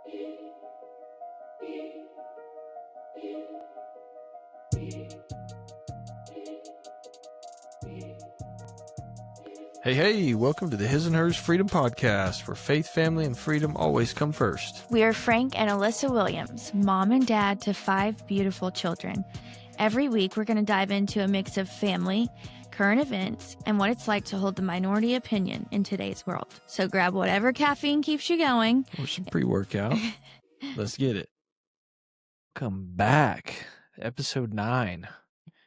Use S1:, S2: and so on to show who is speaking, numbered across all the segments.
S1: Hey, welcome to the His and Hers Freedom Podcast, where faith, family, and freedom always come first.
S2: We are Frank and Alyssa Williams, mom and dad to 5 beautiful children. Every week, we're going to dive into a mix of family, current events, and what it's like to hold the minority opinion in today's world. So grab whatever caffeine keeps you going.
S1: Or some pre-workout. Let's get it. Come back. Episode 9.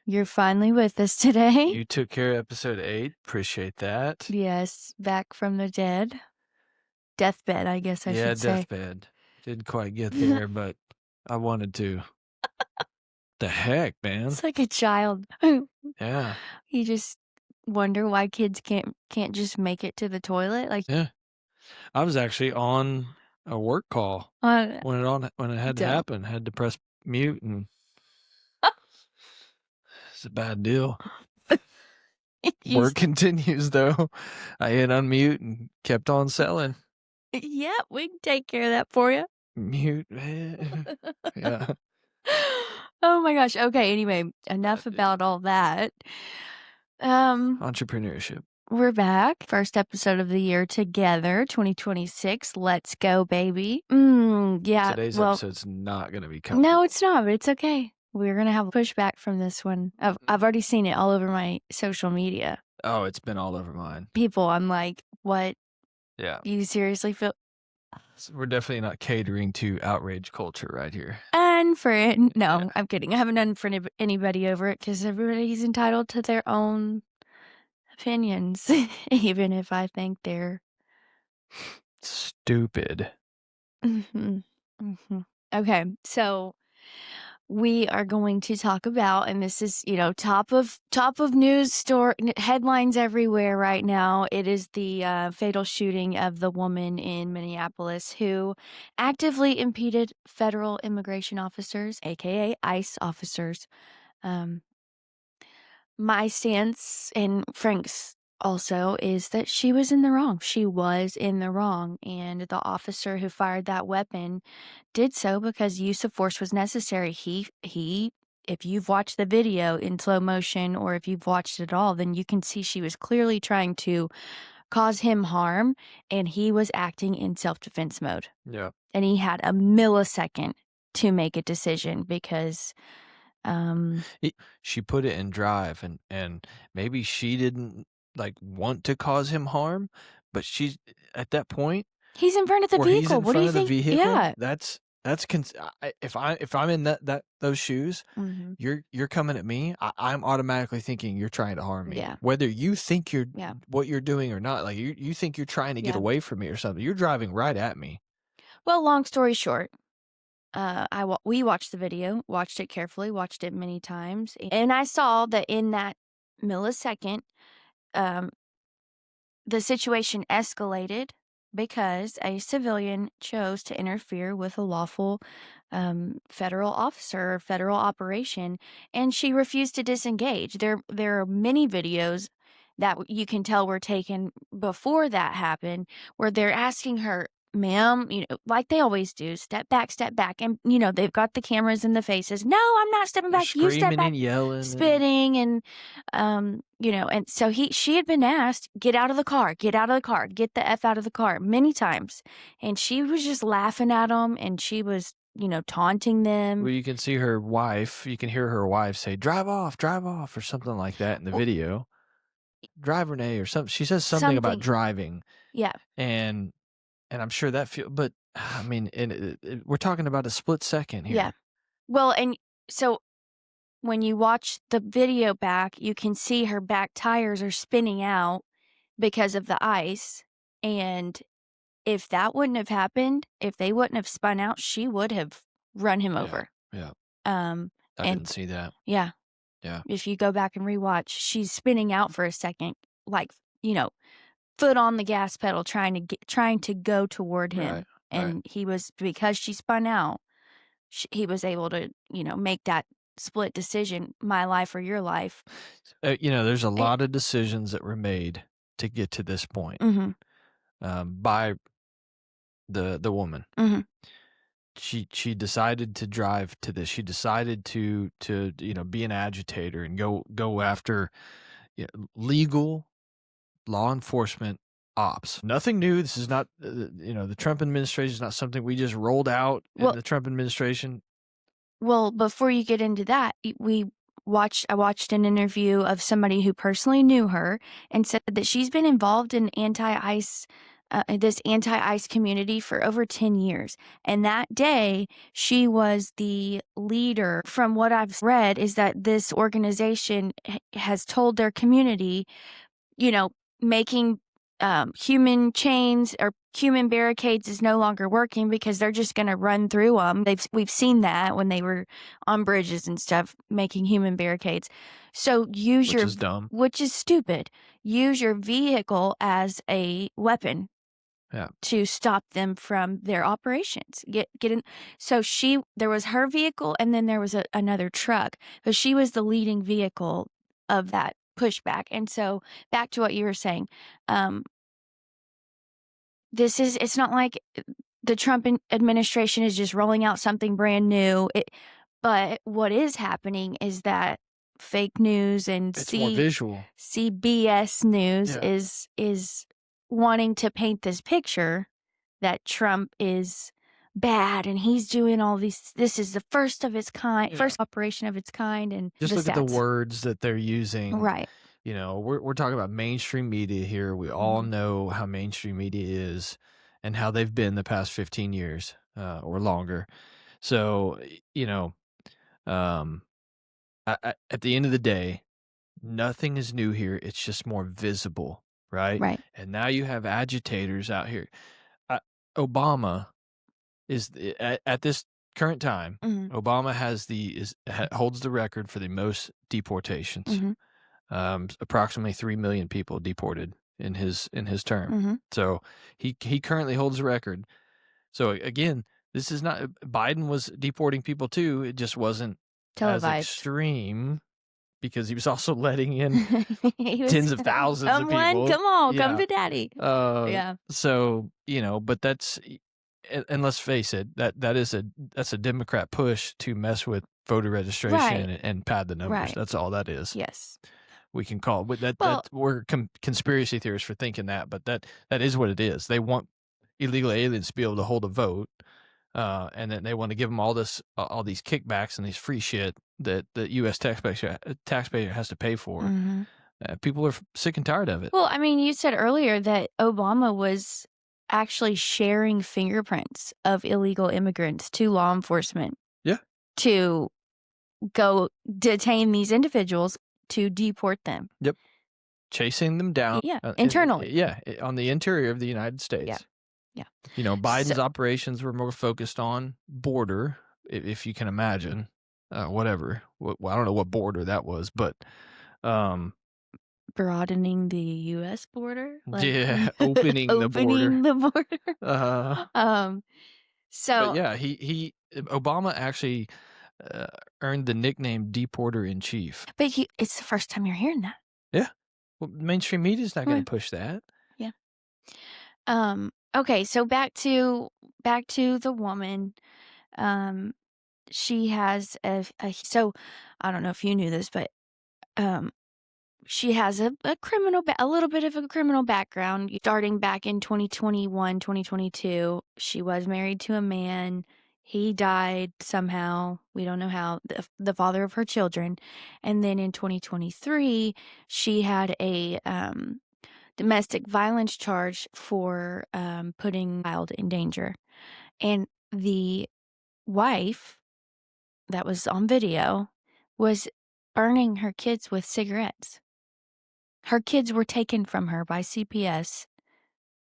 S2: You're finally with us today.
S1: You took care of episode 8. Appreciate that.
S2: Yes, back from the dead. Deathbed, I guess I should say.
S1: Yeah, deathbed. Didn't quite get there, but I wanted to. The heck, man.
S2: It's like a child.
S1: Yeah.
S2: You just wonder why kids can't just make it to the toilet.
S1: Yeah. I was actually on a work call when it had to happen. Had to press mute, and it's a bad deal. Work continues though. I hit unmute and kept on selling.
S2: Yeah, we can take care of that for you.
S1: Mute, man. Yeah.
S2: Oh my gosh. Okay, anyway, enough about all that.
S1: Entrepreneurship.
S2: We're back. First episode of the year together, 2026. Let's go, baby. Yeah.
S1: Today's episode's not going to be coming.
S2: No, it's not, but it's okay. We're going to have a pushback from this one. I've already seen it all over my social media.
S1: Oh, it's been all over mine.
S2: People, I'm like, what?
S1: Yeah.
S2: You seriously feel...
S1: So we're definitely not catering to outrage culture right here.
S2: No, yeah. I'm kidding. I haven't done for anybody over it because everybody's entitled to their own opinions, even if I think they're
S1: stupid.
S2: Okay, so we are going to talk about, and this is, top of news story headlines everywhere right now. It is the fatal shooting of the woman in Minneapolis who actively impeded federal immigration officers, aka ICE officers. My stance, and Frank's also, is that she was in the wrong. She was in the wrong. And the officer who fired that weapon did so because use of force was necessary. He, if you've watched the video in slow motion, or if you've watched it all, then you can see she was clearly trying to cause him harm, and he was acting in self-defense mode.
S1: Yeah.
S2: And he had a millisecond to make a decision because...
S1: she put it in drive, and maybe she didn't want to cause him harm, but she's at that point.
S2: He's in front of the vehicle. What do you think?
S1: Yeah, that's if I'm in those shoes, you're coming at me. I'm automatically thinking you're trying to harm me.
S2: Yeah.
S1: Whether you think you're what you're doing or not, you think you're trying to get away from me or something. You're driving right at me.
S2: Well, long story short, we watched the video, watched it carefully, watched it many times, and I saw that in that millisecond, the situation escalated because a civilian chose to interfere with a lawful federal officer or federal operation, and she refused to disengage. There are many videos that you can tell were taken before that happened, where they're asking her, ma'am, like they always do, step back. And, they've got the cameras in the faces. No, I'm not stepping back. You step back.
S1: And yelling.
S2: Spitting. And so she had been asked, get out of the car, get the F out of the car many times. And she was just laughing at them, and she was, taunting them.
S1: Well, you can see her wife, you can hear her wife say, drive off, or something like that in the video. Drive, Renee, or something. She says something about driving.
S2: Yeah.
S1: And I'm sure that but I mean, we're talking about a split second here.
S2: Yeah. Well, and so when you watch the video back, you can see her back tires are spinning out because of the ice. And if that wouldn't have happened, if they wouldn't have spun out, she would have run him over.
S1: Yeah. I didn't see that.
S2: Yeah.
S1: Yeah.
S2: If you go back and rewatch, she's spinning out for a second, foot on the gas pedal, trying to go toward him.
S1: Right,
S2: and he was, because she spun out, he was able to, make that split decision, my life or your life.
S1: There's a lot of decisions that were made to get to this point by the woman. she decided to drive to this. She decided to be an agitator and go after, legal law enforcement ops. Nothing new. This is not, the Trump administration is not something we just rolled out in
S2: Well,
S1: the Trump administration.
S2: Well, before you get into that, I watched an interview of somebody who personally knew her and said that she's been involved in this anti-ICE community for over 10 years. And that day, she was the leader. From what I've read, is that this organization has told their community, making human chains or human barricades is no longer working because they're just going to run through them. We've seen that when they were on bridges and stuff, making human barricades. So
S1: Which is dumb.
S2: which is stupid. Use your vehicle as a weapon.
S1: Yeah.
S2: To stop them from their operations. Get in. So there was her vehicle, and then there was another truck, but she was the leading vehicle of that pushback. And so back to what you were saying, it's not like the Trump administration is just rolling out something brand new. But what is happening is that fake news and
S1: It's more visual.
S2: CBS News
S1: Yeah.
S2: is wanting to paint this picture that Trump is bad and he's doing all these. This is the first of its kind, first operation of its kind, and
S1: Just look at the words that they're using.
S2: Right.
S1: We're talking about mainstream media here. We all know how mainstream media is and how they've been the past 15 years or longer. So, at the end of the day, nothing is new here. It's just more visible, right?
S2: Right.
S1: And now you have agitators out here. Obama is at this current time. Obama holds the record for the most deportations. Approximately 3 million people deported in his term. So he currently holds the record. So again, this is not Biden was deporting people too. It just wasn't as extreme because he was also letting in tens of thousands of people.
S2: Come on, come to daddy.
S1: Yeah. So, but that's, and let's face it, that's a Democrat push to mess with voter registration and pad the numbers.
S2: Right.
S1: That's all that is.
S2: Yes.
S1: We can call it that. We're conspiracy theorists for thinking that, but that is what it is. They want illegal aliens to be able to hold a vote, and then they want to give them all these kickbacks and these free shit that the U.S. taxpayer has to pay for. People are sick and tired of it.
S2: Well, I mean, you said earlier that Obama was actually sharing fingerprints of illegal immigrants to law enforcement.
S1: Yeah.
S2: To go detain these individuals to deport them.
S1: Yep. Chasing them down.
S2: Yeah. Internally.
S1: On the interior of the United States.
S2: Yeah.
S1: Biden's operations were more focused on border, if you can imagine, whatever. Well, I don't know what border that was, but
S2: broadening the U.S. border.
S1: Opening the border.
S2: So
S1: but yeah, Obama actually earned the nickname Deporter in Chief.
S2: But it's the first time you're hearing that.
S1: Yeah. Well, mainstream media is not going to push that.
S2: Yeah. Okay, so back to the woman. She has so I don't know if you knew this, but she has a little bit of a criminal background. Starting back in 2021, 2022, she was married to a man. He died somehow. We don't know how. The father of her children. And then in 2023, she had a domestic violence charge for putting a child in danger. And the wife that was on video was burning her kids with cigarettes. Her kids were taken from her by CPS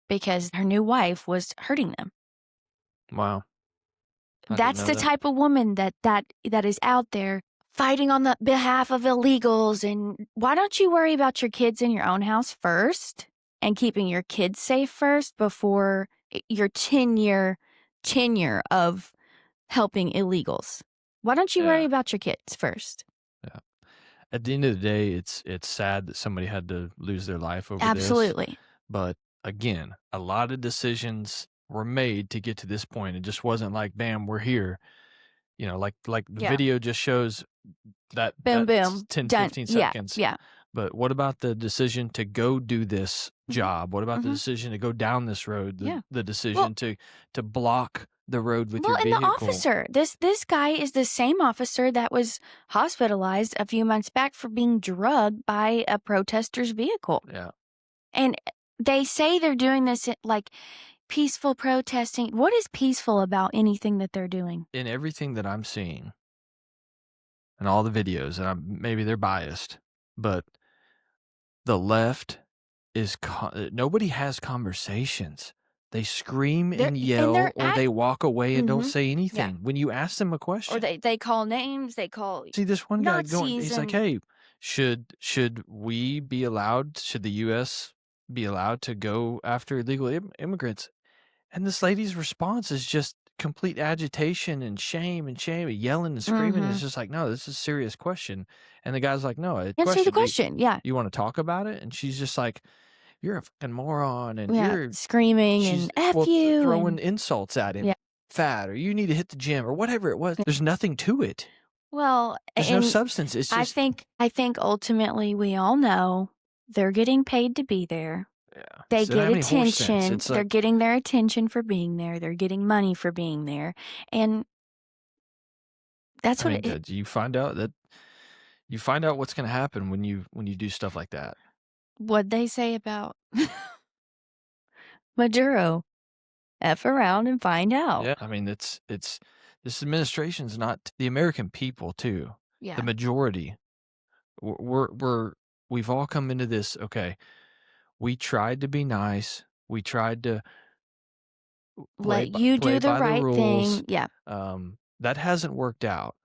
S2: because her new wife was hurting them.
S1: Wow.
S2: That's the type of woman that is out there fighting on the behalf of illegals. And why don't you worry about your kids in your own house first and keeping your kids safe first before your 10-year tenure of helping illegals? Why don't you worry about your kids first?
S1: Yeah. At the end of the day, it's sad that somebody had to lose their life over this.
S2: Absolutely.
S1: But again, a lot of decisions were made to get to this point. It just wasn't like, bam, we're here. You know, like the
S2: Yeah.
S1: video just shows that
S2: Boom,
S1: that's
S2: boom.
S1: 10,
S2: Done.
S1: 15
S2: Yeah.
S1: seconds.
S2: Yeah.
S1: But what about the decision to go do this job? What about the decision to go down this road?
S2: Yeah.
S1: The
S2: Well,
S1: decision to block the road with
S2: well,
S1: your
S2: and the
S1: vehicle?
S2: officer, this guy is the same officer that was hospitalized a few months back for being drugged by a protester's vehicle.
S1: Yeah.
S2: And they say they're doing this like peaceful protesting. What is peaceful about anything that they're doing?
S1: In everything that I'm seeing and all the videos, and maybe they're biased, but the left is nobody has conversations. They scream
S2: They're
S1: and
S2: and
S1: yell,
S2: they're
S1: or they walk away and don't
S2: Mhm.
S1: say
S2: Yeah.
S1: anything when you ask them a
S2: Or
S1: question.
S2: they call names, they call
S1: See this one guy going,
S2: Nazis
S1: he's like,
S2: and
S1: "Hey, should we be allowed? Should the U.S. be allowed to go after illegal immigrants?" And this lady's response is just complete agitation and shame, yelling and screaming. It's
S2: Mhm.
S1: just like, no, this is a serious question. And the guy's like, no, a
S2: Answer the
S1: question.
S2: question. Yeah.
S1: You want to talk about it? And she's just like, you're a fucking moron, and
S2: Yeah. Screaming
S1: she's
S2: and F you
S1: throwing
S2: and
S1: insults at him,
S2: yeah.
S1: fat, or you need to hit the gym, or whatever it was. There's nothing to it.
S2: Well,
S1: There's no
S2: and
S1: substance. It's
S2: I
S1: just,
S2: think ultimately we all know they're getting paid to be there.
S1: yeah.
S2: They
S1: So that
S2: get
S1: many horse sense.
S2: attention.
S1: It's
S2: They're
S1: like,
S2: getting their attention for being there. They're getting money for being there. And that's
S1: I
S2: what
S1: mean, you find out what's going to happen when you do stuff like that.
S2: what'd they say about Maduro? F around and find out.
S1: Yeah, I mean, it's this administration's not the American people too. The
S2: Yeah.
S1: majority. We've all come into this. Okay, we tried to be nice. We tried to
S2: Let you
S1: play
S2: do the
S1: by the
S2: right
S1: rules.
S2: thing. Yeah.
S1: That hasn't worked out.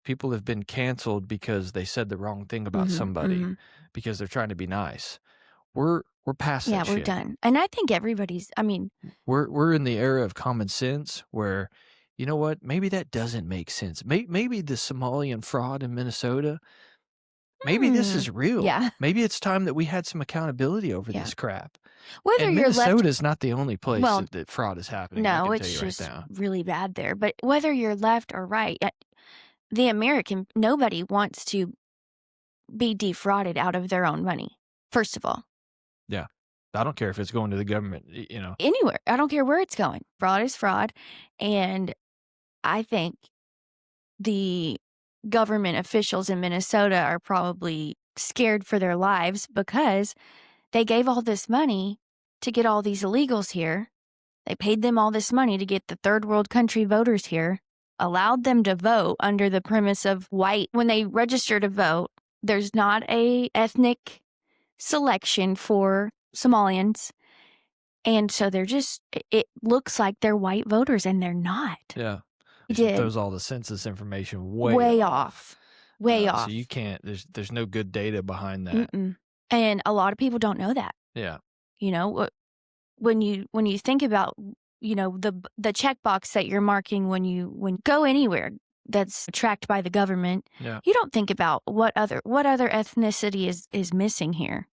S1: People have been canceled because they said the wrong thing about somebody because they're trying to be nice. We're past
S2: Yeah,
S1: that
S2: we're
S1: shit.
S2: done. And I think everybody's, I mean,
S1: We're in the era of common sense where, you know what? Maybe that doesn't make sense. Maybe the Somalian fraud in Minnesota, maybe this is real.
S2: yeah.
S1: Maybe it's time that we had some accountability over
S2: Yeah.
S1: this crap.
S2: Whether
S1: And
S2: you're left,
S1: Minnesota is not the only place
S2: well,
S1: that fraud is happening. I
S2: no,
S1: can tell
S2: it's
S1: you right
S2: just
S1: now.
S2: really bad there. But whether you're left or right, the American, nobody wants to be defrauded out of their own money, first of all.
S1: Yeah. I don't care if it's going to the government,
S2: Anywhere. I don't care where it's going. Fraud is fraud. And I think the government officials in Minnesota are probably scared for their lives because they gave all this money to get all these illegals here. They paid them all this money to get the third world country voters here, allowed them to vote under the premise of white. When they register to vote, there's not a ethnic selection for Somalians. And so they're just, it looks like they're white voters and they're not.
S1: Yeah.
S2: They
S1: It
S2: did.
S1: throws all the census information
S2: Way off. Way
S1: So
S2: off.
S1: you can't, there's no good data behind that.
S2: Mm-mm. And a lot of people don't know that.
S1: Yeah.
S2: You know, when you think about, you know, the checkbox that you're marking when you go anywhere that's tracked by the government,
S1: Yeah.
S2: you don't think about what other ethnicity is missing here.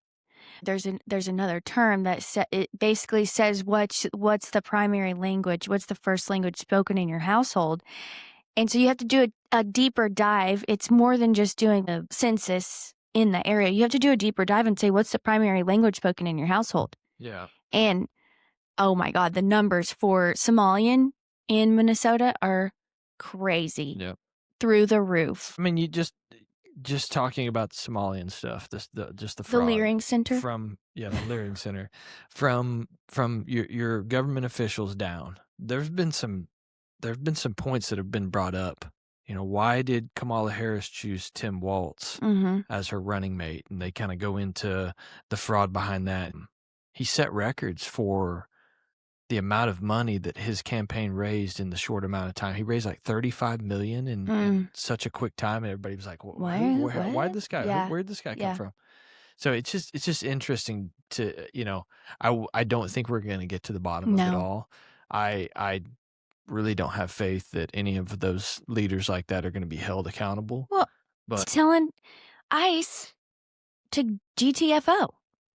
S2: There's another term that it basically says what's the primary language, what's the first language spoken in your household. And so you have to do a deeper dive. It's more than just doing a census in the area. You have to do a deeper dive and say, what's the primary language spoken in your household?
S1: Yeah.
S2: And oh my God, the numbers for Somalian in Minnesota are crazy.
S1: Yep.
S2: Through the roof.
S1: I mean, you just talking about the Somalian stuff, the
S2: The
S1: fraud
S2: Leering Center.
S1: the Leering Center, from your government officials down. There's been some points that have been brought up. You know, why did Kamala Harris choose Tim Walz as her running mate? And they kind of go into the fraud behind that. He set records for the amount of money that his campaign raised in the short amount of time. He raised like $35 million in such a quick time, and everybody was like, why did this guy?
S2: Yeah.
S1: Where did this guy come from? So it's just interesting to, you know, I don't think we're going to get to the bottom of it all. I really don't have faith that any of those leaders like that are going to be held accountable.
S2: Well,
S1: but
S2: telling ICE to GTFO.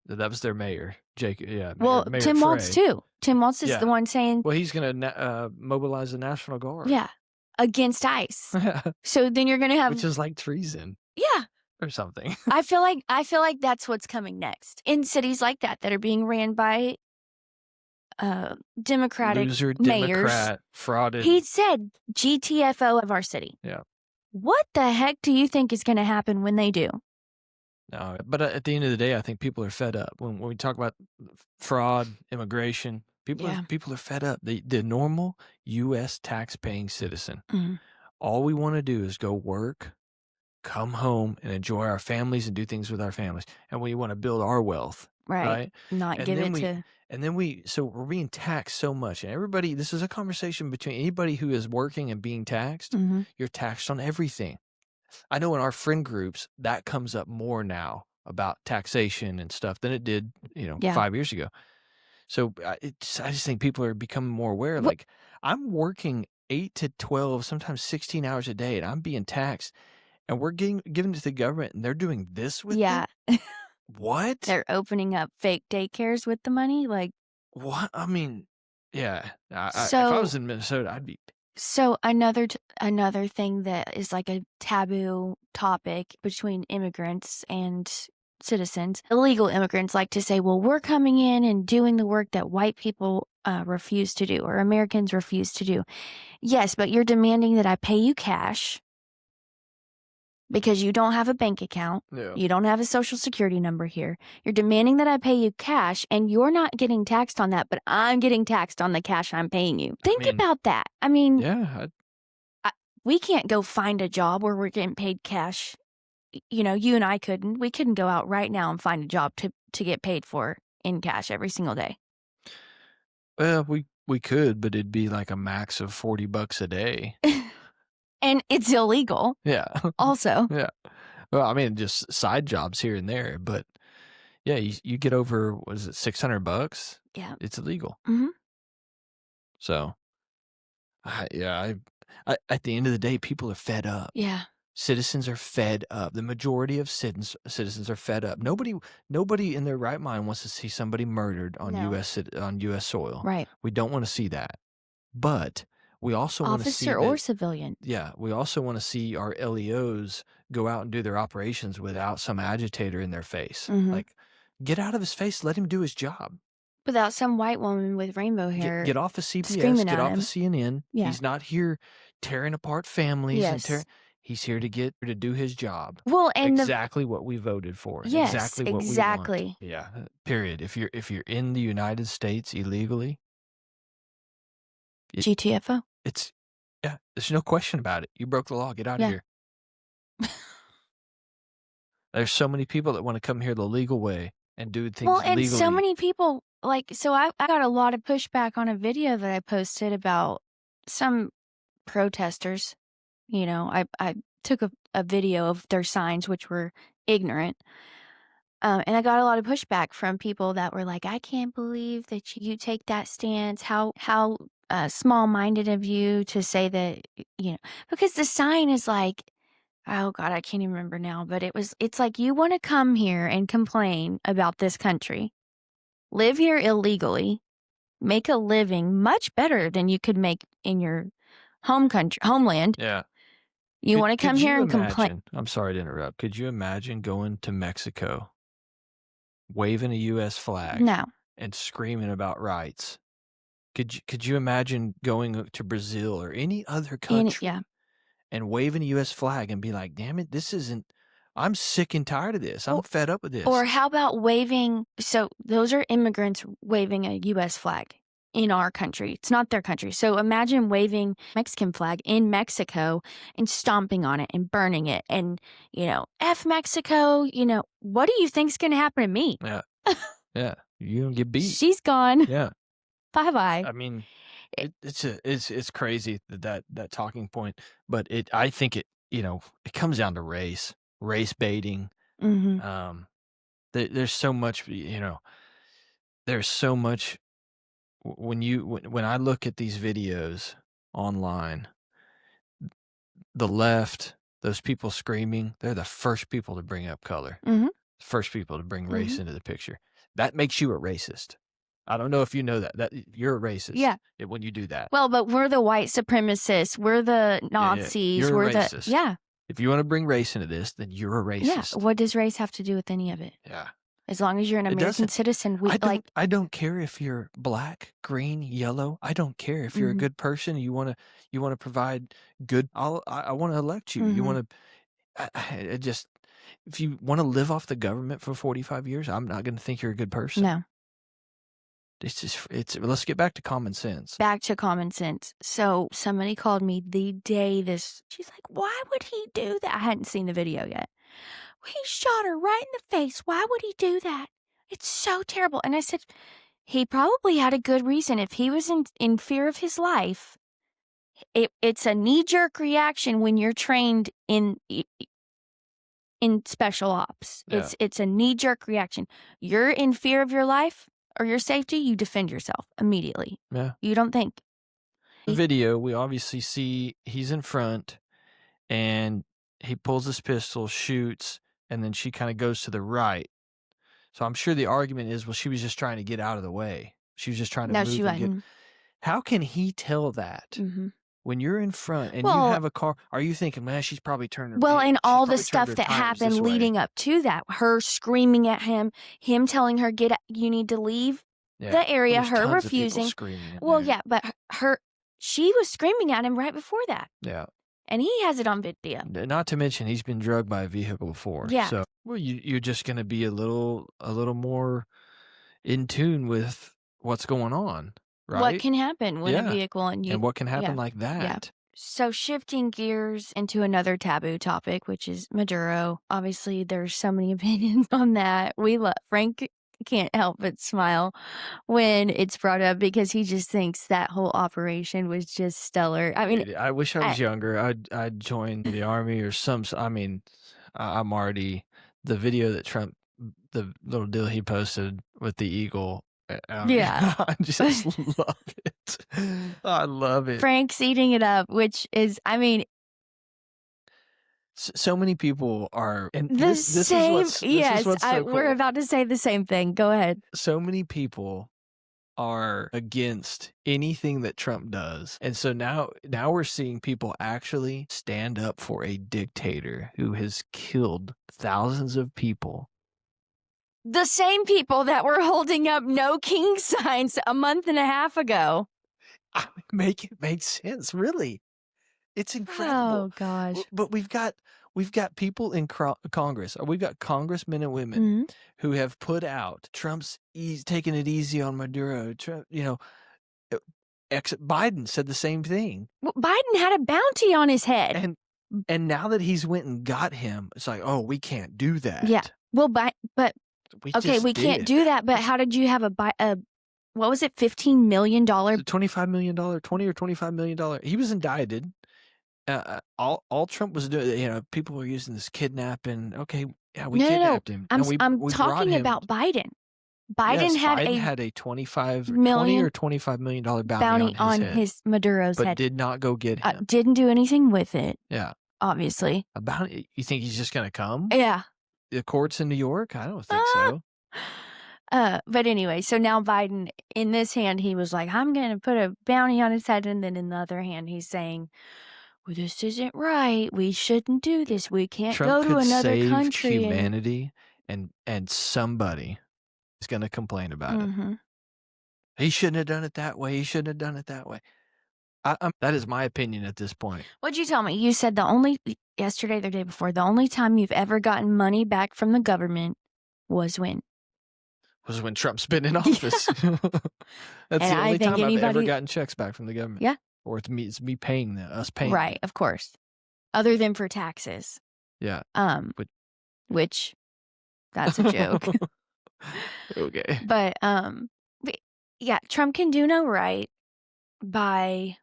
S1: That was their mayor, Jake. Yeah,
S2: Well,
S1: Mayor
S2: Tim Walz
S1: Frey.
S2: too. Tim Walz is the
S1: Yeah.
S2: one saying,
S1: Well, he's gonna mobilize the National Guard.
S2: yeah, against ICE. So then you're gonna have,
S1: which is like treason.
S2: Yeah.
S1: Or something.
S2: I feel like that's what's coming next in cities like that are being ran by Democratic
S1: Loser,
S2: mayors.
S1: Democrat, frauded.
S2: He said GTFO of our city.
S1: Yeah.
S2: What the heck do you think is going to happen when they do?
S1: No, but at the end of the day, I think people are fed up. When we talk about fraud, immigration, people are fed up. The normal U.S. tax-paying citizen, all we want to do is go work, come home, and enjoy our families and do things with our families. And we want to build our wealth, right?
S2: Not give it to...
S1: And then so we're being taxed so much. And everybody, this is a conversation between anybody who is working and being taxed. You're taxed on everything. I know in our friend groups, that comes up more now about taxation and stuff than it did, 5 years ago. So I just think people are becoming more aware. Like, I'm working 8 to 12, sometimes 16 hours a day, and I'm being taxed. And we're given to the government, and they're doing this with it? What?
S2: They're opening up fake daycares with the money? Like,
S1: what? I mean, yeah. If I was in Minnesota, I'd be...
S2: So another thing that is like a taboo topic between immigrants and citizens, illegal immigrants like to say, well, we're coming in and doing the work that white people refuse to do or Americans refuse to do. Yes, but you're demanding that I pay you cash because you don't have a bank account.
S1: Yeah.
S2: You don't have a social security number here. You're demanding that I pay you cash, and you're not getting taxed on that, but I'm getting taxed on the cash I'm paying you. Think about that. I mean,
S1: yeah,
S2: we can't go find a job where we're getting paid cash. You and I couldn't. We couldn't go out right now and find a job to get paid for in cash every single day.
S1: Well, we could, but it'd be like a max of $40 a day.
S2: And it's illegal.
S1: Yeah.
S2: Also.
S1: Yeah. Well, I mean, just side jobs here and there, but yeah, you get over, what is it, $600?
S2: Yeah.
S1: It's illegal.
S2: Mm-hmm.
S1: So, at the end of the day, people are fed up.
S2: Yeah. Citizens
S1: are fed up. The majority of citizens are fed up. Nobody in their right mind wants to see somebody murdered on U.S. soil.
S2: Right.
S1: We don't want to see that. But we also want to see
S2: officer or civilian.
S1: Yeah, we also want to see our LEOs go out and do their operations without some agitator in their face. Like, get out of his face. Let him do his job.
S2: Without some white woman with rainbow hair.
S1: Get off of CBS. Get off of CNN. Yeah. He's not here tearing apart families.
S2: Yes.
S1: He's here to do his job.
S2: Well, and
S1: exactly what we voted for.
S2: Yes,
S1: exactly what we want. Yeah. Period. If you're in the United States illegally,
S2: GTFO.
S1: There's no question about it. You broke the law. Get out of here. There's so many people that want to come here the legal way and do things legally.
S2: And so many people, I got a lot of pushback on a video that I posted about some protesters. I took a video of their signs, which were ignorant. And I got a lot of pushback from people that were like, I can't believe that you take that stance. How small-minded of you to say that, because the sign is like, oh God, I can't even remember now, but it's like, you want to come here and complain about this country, live here illegally, make a living much better than you could make in your homeland.
S1: Yeah.
S2: You want to come here and complain.
S1: I'm sorry to interrupt. Could you imagine going to Mexico, waving a U.S. flag?
S2: No.
S1: And screaming about rights? Could you imagine going to Brazil or any other country and waving a U.S. flag and be like, damn it, I'm sick and tired of this. I'm fed up with this.
S2: Or how about waving, so those are immigrants waving a U.S. flag in our country. It's not their country. So imagine waving Mexican flag in Mexico and stomping on it and burning it and, F Mexico, what do you think's going to happen to me?
S1: Yeah. Yeah. You're going to get beat.
S2: She's gone.
S1: Yeah.
S2: Bye-bye.
S1: I mean, it's crazy that talking point, but I think it comes down to race baiting. There's so much, there's so much when I look at these videos online, the left, those people screaming, they're the first people to bring up color. First people to bring race into the picture. That makes you a racist. I don't know if you know that you're a racist when you do that.
S2: Well, but we're the white supremacists. We're the Nazis.
S1: You're
S2: we're
S1: a racist.
S2: the
S1: If you want to bring race into this, then you're a racist.
S2: Yeah. What does race have to do with any of it?
S1: Yeah.
S2: As long as you're an American citizen,
S1: I don't care if you're black, green, yellow. I don't care if you're a good person. You want to provide good. I want to elect you. You want to. If you want to live off the government for 45 years, I'm not going to think you're a good person.
S2: No.
S1: Let's get back to common sense.
S2: Back to common sense. So somebody called me the day she's like, why would he do that? I hadn't seen the video yet. He shot her right in the face. Why would he do that? It's so terrible. And I said, he probably had a good reason. If he was in fear of his life, it's a knee-jerk reaction when you're trained in special ops.
S1: Yeah.
S2: It's a knee-jerk reaction. You're in fear of your life or your safety, you defend yourself immediately.
S1: Yeah.
S2: You don't think.
S1: The video, we obviously see he's in front and he pulls his pistol, shoots, and then she kind of goes to the right. So I'm sure the argument is, well, she was just trying to get out of the way. She was just trying to move.
S2: She wasn't.
S1: How can he tell that? When you're in front and you have a car, are you thinking, man, she's probably turned her
S2: Well, and all the stuff that happened leading up to that, her screaming at him telling her, you need to leave the area, her refusing. Well, yeah, but she was screaming at him right before that.
S1: Yeah.
S2: And he has it on video.
S1: Not to mention he's been drugged by a vehicle before.
S2: Yeah.
S1: So, well, you're just going to be a little more in tune with what's going on, right?
S2: What can happen when a vehicle and
S1: what can happen like that.
S2: Yeah. So shifting gears into another taboo topic, which is Maduro. Obviously, there's so many opinions on that. Frank can't help but smile when it's brought up because he just thinks that whole operation was just stellar. I mean,
S1: I wish I was younger. I'd join the army or I'm already the video that Trump, the little deal he posted with the eagle. I just love it. I love it.
S2: Frank's eating it up, which is, I mean,
S1: so many people are, and
S2: we're about to say the same thing. Go ahead.
S1: So many people are against anything that Trump does. And so now we're seeing people actually stand up for a dictator who has killed thousands of people.
S2: The same people that were holding up no king signs a month and a half ago.
S1: Make it make sense, really. It's incredible.
S2: Oh gosh.
S1: But we've got people in Congress. We've got congressmen and women who have put out Trump's taking it easy on Maduro. Trump, Biden said the same thing.
S2: Well, Biden had a bounty on his head.
S1: And now that he's went and got him, it's like, oh, we can't do that.
S2: Yeah. Well, but we can't do that. But how did you have what was it, $15 million?
S1: $25 million, $20 or $25 million. He was indicted. All Trump was doing, people were using this kidnapping. Okay, yeah, we kidnapped him.
S2: I'm talking about Biden. Biden
S1: had a $20 or $25 million bounty on his
S2: Maduro's head,
S1: but did not go get him.
S2: Didn't do anything with it.
S1: Yeah,
S2: obviously.
S1: About it, you think he's just gonna come?
S2: Yeah.
S1: The courts in New York? I don't think so.
S2: But anyway, so now Biden, in this hand, he was like, I'm going to put a bounty on his head. And then in the other hand, he's saying, well, this isn't right. We shouldn't do this. We can't go to another country.
S1: Humanity and somebody is going to complain about it. He shouldn't have done it that way. He shouldn't have done it that way. That is my opinion at this point.
S2: What'd you tell me? You said yesterday or the day before, the only time you've ever gotten money back from the government was when?
S1: Was when Trump's been in office. That's the only time I've ever gotten checks back from the government.
S2: Yeah.
S1: Or it's me paying us paying.
S2: Right, of course. Other than for taxes.
S1: Yeah.
S2: Which that's a joke.
S1: Okay.
S2: But yeah, Trump can do no right by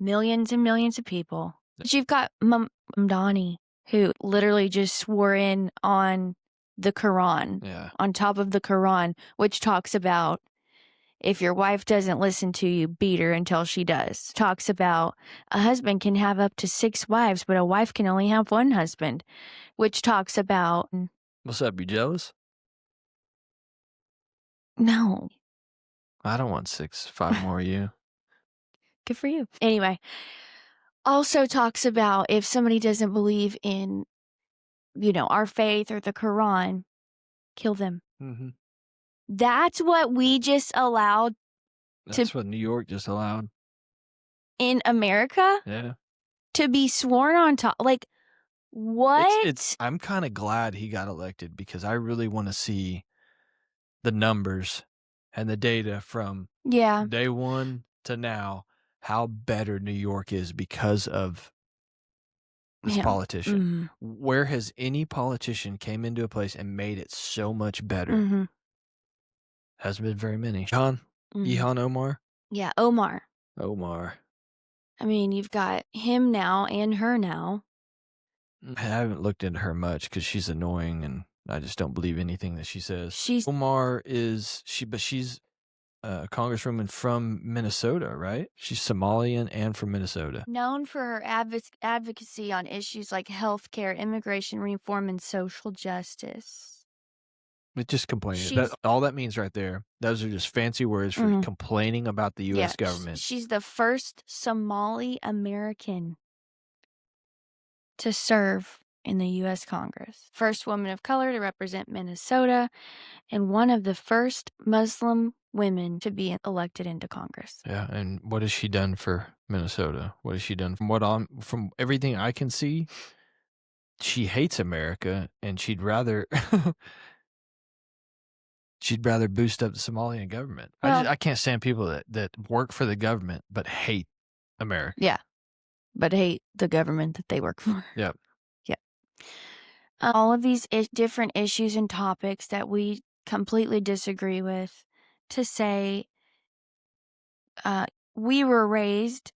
S2: millions and millions of people. But you've got Mamdani, who literally just swore in on the Quran, on top of the Quran, which talks about if your wife doesn't listen to you, beat her until she does. Talks about a husband can have up to 6 wives, but a wife can only have 1 husband, which talks about...
S1: What's up, you jealous?
S2: No.
S1: I don't want 5 more of you.
S2: Good for you. Anyway, also talks about if somebody doesn't believe in, our faith or the Quran, kill them.
S1: Mhm.
S2: That's what we just allowed to
S1: That's what New York just allowed.
S2: in America
S1: Yeah.
S2: to be sworn on top. Like,
S1: It's
S2: what?
S1: I'm kinda glad he got elected because I really wanna see the numbers and the data from
S2: Yeah.
S1: day 1 to now, how better New York is because of this
S2: Him.
S1: politician.
S2: Mhm.
S1: Where has any politician came into a place and made it so much better?
S2: Mhm.
S1: Hasn't been very many. Ilhan?
S2: Mhm.
S1: Ilhan Omar?
S2: Yeah, Omar.
S1: Omar.
S2: I mean, you've got him now and her now.
S1: I haven't looked into her much because she's annoying and I just don't believe anything that she says.
S2: She's
S1: Omar is she's a congresswoman from Minnesota, right? She's Somalian and from Minnesota.
S2: known for her advocacy on issues like healthcare, immigration reform, and social justice.
S1: But just complaining. That
S2: She's
S1: all that means right there, those are just fancy words for
S2: Mhm.
S1: complaining about the
S2: Yeah,
S1: US government.
S2: she's the first Somali American to serve in the U.S. Congress. First woman of color to represent Minnesota, and one of the first Muslim women to be elected into Congress.
S1: Yeah, and what has she done for Minnesota? What has she done from everything I can see, she hates America and she'd rather boost up the Somalian government.
S2: Well,
S1: I can't stand people that work for the government but hate America.
S2: yeah, but hate the government that they work for.
S1: Yep.
S2: Yeah. All of these different issues and topics that we completely disagree with, to say, we were raised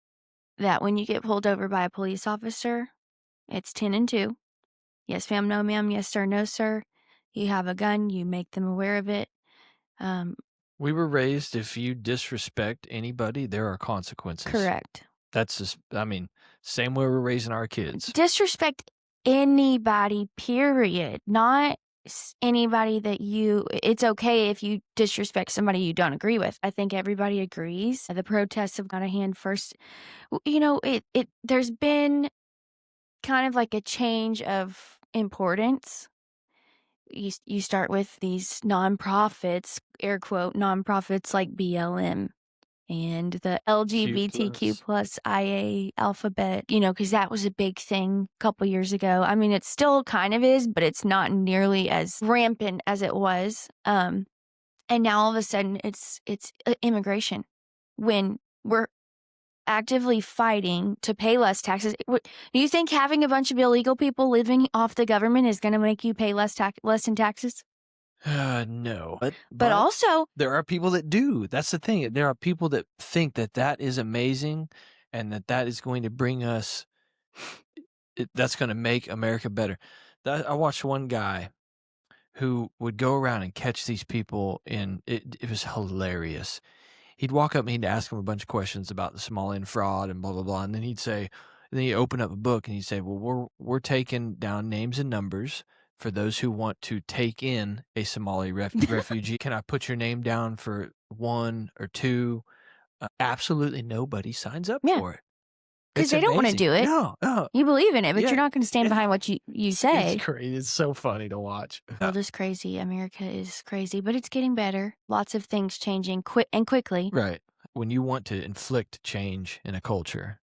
S2: that when you get pulled over by a police officer, it's 10 and 2. Yes, ma'am, no, ma'am, yes, sir, no, sir. You have a gun, you make them aware of it.
S1: We were raised if you disrespect anybody, there are consequences.
S2: Correct.
S1: That's just same way we're raising our kids.
S2: Disrespect anybody, period. Not anybody that it's okay if you disrespect somebody you don't agree with. I think everybody agrees. The protests have gone a hand first. There's been kind of like a change of importance. You start with these nonprofits, air quote nonprofits like BLM and the LGBTQ plus IA alphabet, because that was a big thing a couple years ago. I mean, it still kind of is, but it's not nearly as rampant as it was. And now all of a sudden it's immigration, when we're actively fighting to pay less taxes. Do you think having a bunch of illegal people living off the government is going to make you pay less in taxes?
S1: No.
S2: But also,
S1: there are people that do. That's the thing. There are people that think that is amazing and that is going to bring us that's going to make America better. I watched one guy who would go around and catch these people it was hilarious. He'd walk up and he'd ask them a bunch of questions about the Somalian fraud and blah blah blah, and then he'd open up a book and he'd say, "Well, we're taking down names and numbers for those who want to take in a Somali refugee. Can I put your name down for 1 or 2?" Absolutely nobody signs up
S2: yeah,
S1: for it.
S2: because
S1: It's
S2: they don't want to
S1: amazing.
S2: do it.
S1: No, no.
S2: You believe in it, but
S1: Yeah,
S2: you're not going to stand behind what you say.
S1: It's crazy. It's so funny to watch.
S2: The world is crazy. America is crazy, but it's getting better. Lots of things changing quickly.
S1: Right. When you want to inflict change in a culture,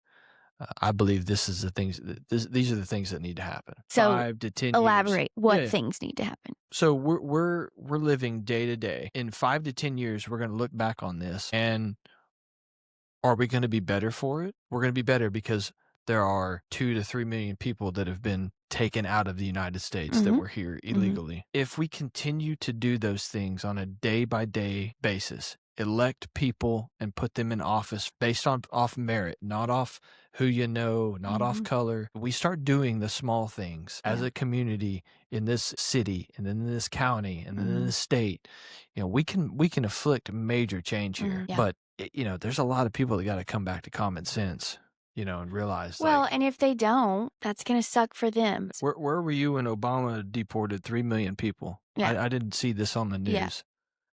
S1: I believe this is the things. These are the things that need to happen.
S2: So
S1: 5 to 10 years.
S2: elaborate what
S1: Yeah.
S2: things need to happen.
S1: So we're living day to day. In 5 to 10 years, we're going to look back on this, and are we going to be better for it? We're going to be better because there are 2 to 3 million people that have been taken out of the United States that were here illegally. If we continue to do those things on a day by day basis, elect people and put them in office based off merit, not off who you know, not off color. We start doing the small things as a community in this city and then in this county and then in this state. We can afflict major change here.
S2: Yeah.
S1: But there's a lot of people that got to come back to common sense, and realize.
S2: Well, and if they don't, that's going to suck for them.
S1: Where were you when Obama deported 3 million people?
S2: Yeah.
S1: I didn't see this on the news.
S2: Yeah.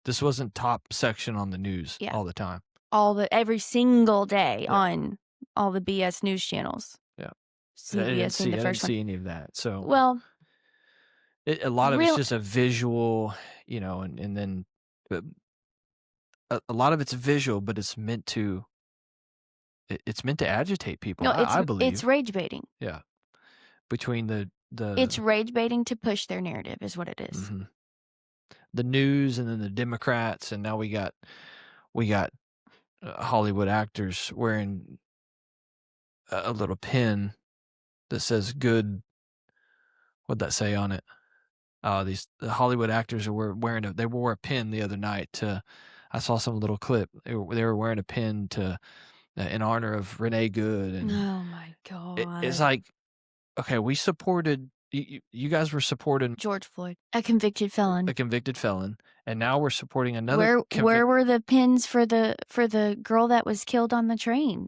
S1: This wasn't top section on the news all the time.
S2: Every single day
S1: Yeah.
S2: on all the BS news channels.
S1: Yeah.
S2: CBS being the
S1: I didn't
S2: first one.
S1: see any of that. So
S2: Well,
S1: a lot of it's just a visual, and then a lot of it's visual, but it's meant to agitate people.
S2: no,
S1: I
S2: it's
S1: believe.
S2: rage baiting.
S1: Yeah. Between
S2: It's rage baiting to push their narrative is what it is.
S1: Mm-hmm. The news, and then the Democrats, and now we got Hollywood actors wearing a little pin that says "good." What'd that say on it? The Hollywood actors were wearing they wore a pin the other night. I saw some little clip. They were wearing a pin in honor of Renee Good, and
S2: oh my god,
S1: it's like, okay, we supported you guys were supporting
S2: George Floyd, a convicted felon.
S1: And now we're supporting another.
S2: Where were the pins for the girl that was killed on the train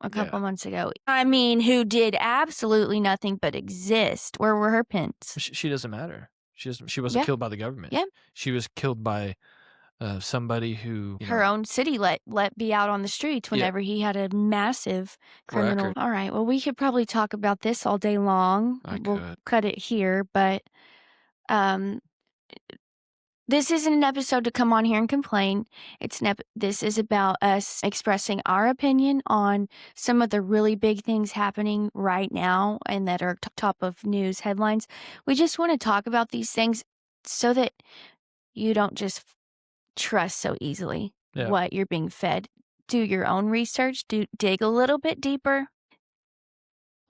S2: a couple months ago? I mean, who did absolutely nothing but exist? Where were her pins?
S1: She doesn't matter. She wasn't killed by the government.
S2: Yeah,
S1: she was killed by somebody who
S2: her own city let be out on the streets whenever he had a massive criminal record. All right, well, we could probably talk about this all day long. We'll cut it here, but this isn't an episode to come on here and complain. This is about us expressing our opinion on some of the really big things happening right now and that are top of news headlines. We just want to talk about these things so that you don't just trust so easily what you're being fed. Do your own research. Dig a little bit deeper.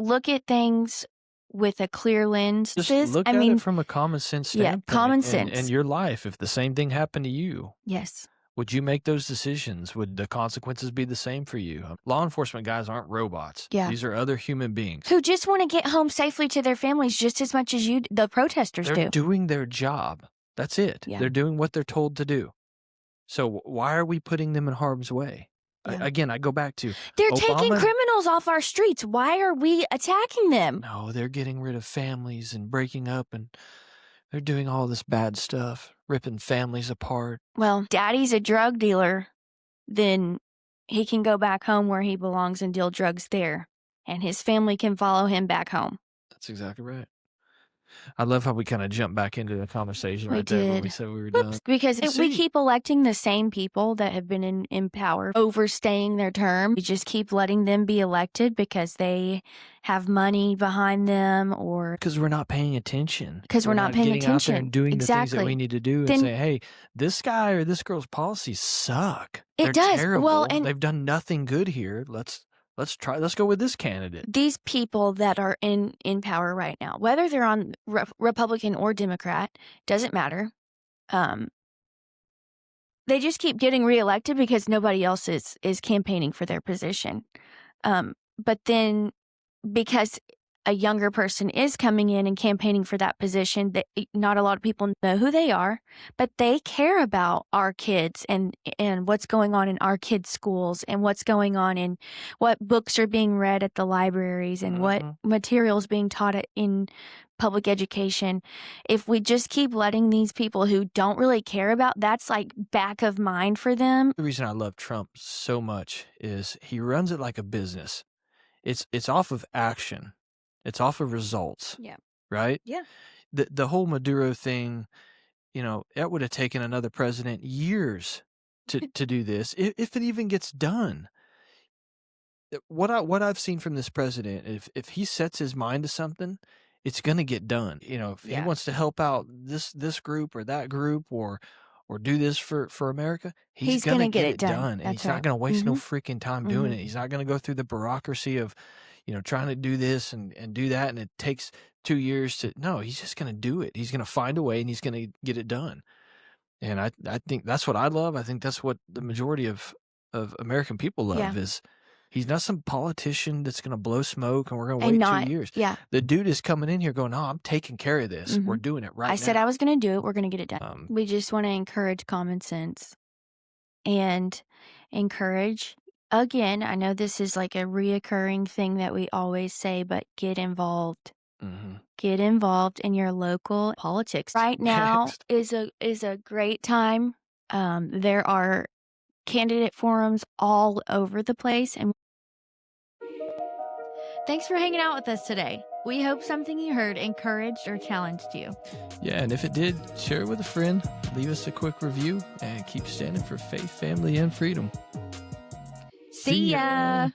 S2: Look at things with a clear lens.
S1: Just look at it from a common sense standpoint.
S2: Yeah, common sense.
S1: In your life, if the same thing happened to you,
S2: yes,
S1: would you make those decisions? Would the consequences be the same for you? Law enforcement guys aren't robots.
S2: Yeah.
S1: These are other human beings
S2: who just want to get home safely to their families just as much as the protesters do.
S1: They're doing their job. That's it.
S2: Yeah.
S1: They're doing what they're told to do. So why are we putting them in harm's way? Yeah. Again, I go back to
S2: they're taking criminals off our streets. Why are we attacking them?
S1: No, they're getting rid of families and breaking up, and they're doing all this bad stuff, ripping families apart.
S2: Well, daddy's a drug dealer, then he can go back home where he belongs and deal drugs there, and his family can follow him back home.
S1: That's exactly right. I love how we kind of jumped back into the conversation there when we said we were done.
S2: Because we keep electing the same people that have been in power, overstaying their term. We just keep letting them be elected because they have money behind them, or
S1: because we're not paying attention.
S2: Because we're not paying
S1: getting
S2: attention.
S1: Out there and doing the things that we need to do, and say, hey, this guy or this girl's policies suck. They're terrible. Well, and they've done nothing good here. Let's go with this candidate.
S2: These people that are in power right now, whether they're on Republican or Democrat, doesn't matter. They just keep getting reelected because nobody else is campaigning for their position. But then because a younger person is coming in and campaigning for that position, that not a lot of people know who they are, but they care about our kids and what's going on in our kids' schools and what's going on in what books are being read at the libraries and what materials being taught in public education. If we just keep letting these people who don't really care about, that's like back of mind for them.
S1: The reason I love Trump so much is he runs it like a business. It's off of action. It's off of results.
S2: Yeah.
S1: Right?
S2: Yeah.
S1: The whole Maduro thing, it would have taken another president years to do this, if it even gets done. What I've seen from this president, if he sets his mind to something, it's going to get done. If he wants to help out this group or that group or do this for America, he's going to get it done. And he's not going to waste no freaking time doing it. He's not going to go through the bureaucracy of trying to do this and do that, and it takes 2 years to. No, he's just going to do it. He's going to find a way, and he's going to get it done. And I think that's what I love. I think that's what the majority of American people love is he's not some politician that's going to blow smoke and we're going to wait 2 years.
S2: Yeah.
S1: The dude is coming in here going, no, I'm taking care of this. We're doing it right now.
S2: I said I was going to do it. We're going to get it done. We just want to encourage common sense and encourage. Again, I know this is like a reoccurring thing that we always say, but get involved. Get involved in your local politics. Right now is a great time There are candidate forums all over the place. And thanks for hanging out with us today. We hope something you heard encouraged or challenged you.
S1: Yeah, and if it did, share it with a friend, leave us a quick review, and keep standing for faith, family, and freedom.
S2: See ya!